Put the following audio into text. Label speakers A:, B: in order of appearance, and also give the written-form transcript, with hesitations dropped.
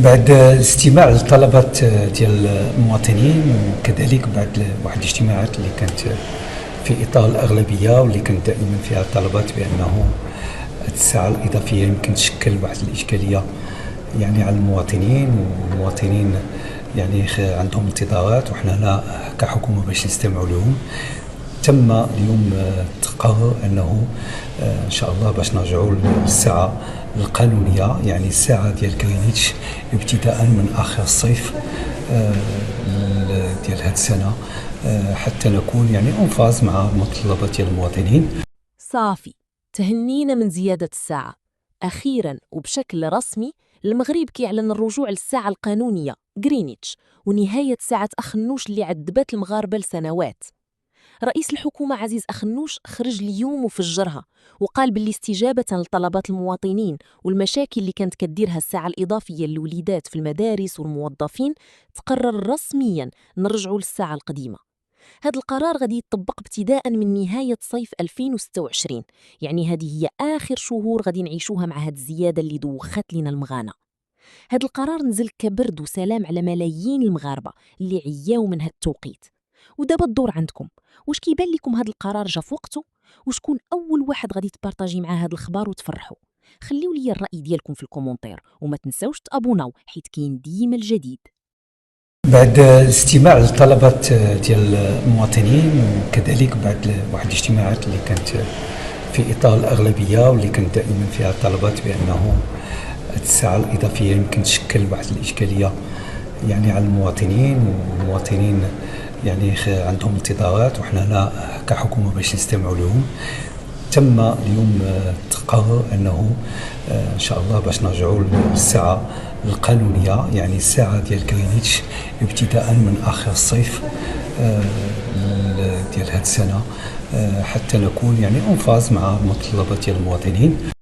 A: بعد الاستماع للطلبات ديال المواطنين، وكذلك بعد واحد الاجتماعات اللي كانت في اطار الاغلبيه واللي كانت دائما فيها الطلبات بانه الساعه الاضافيه يمكن تشكل واحد الاشكاليه يعني على المواطنين، والمواطنين يعني عندهم انتظارات، وحنا هنا كحكومه باش نستمعوا لهم. تم اليوم تقرر انه ان شاء الله باش نرجعوا للساعه القانونيه، يعني الساعه ديال غرينتش ابتداء من اخر الصيف ديال هذه السنه، حتى نكون يعني انفاز مع متطلبات ديال المواطنين.
B: صافي، تهنينا من زيادة الساعة. أخيراً وبشكل رسمي المغرب كيعلن الرجوع للساعة القانونية غرينتش، ونهاية ساعة أخنوش اللي عذبت المغاربة لسنوات. رئيس الحكومة عزيز أخنوش خرج اليوم وفجرها، وقال باللي استجابة لطلبات المواطنين والمشاكل اللي كانت كديرها الساعة الإضافية للوليدات في المدارس والموظفين، تقرر رسمياً نرجعوا للساعة القديمة. هذا القرار غادي يطبق ابتداء من نهاية صيف 2026، يعني هذه هي آخر شهور غادي نعيشوها مع هذه الزيادة اللي دوخت لنا المغانة. هذا القرار نزل كبرد وسلام على ملايين المغاربة اللي عياو من هذا التوقيت. ودابا الدور عندكم، واش كيبان لكم هذا القرار جا في وقته؟ وشكون أول واحد غادي تبارطاجي معاه هذا الخبر وتفرحوا؟ خليوا لي الرأي ديالكم في الكومنتير، وما تنساوش تابوناو حيت كاين ديما الجديد.
A: بعد الاستماع للطلبات ديال المواطنين، وكذلك بعد واحد الاجتماعات اللي كانت في اطار الاغلبيه واللي كانت دائما فيها الطلبات بانه الساعه الاضافيه يمكن تشكل واحد الاشكاليه يعني على المواطنين، والمواطنين يعني عندهم انتظارات، وحنا هنا كحكومه باش نستمعوا لهم. تم اليوم تقرر انه ان شاء الله باش نرجعوا للساعه القانونيه، يعني الساعه ديال غرينتش ابتداء من اخر الصيف ديال هذه السنه، حتى نكون يعني انفاز مع متطلبات ديال المواطنين.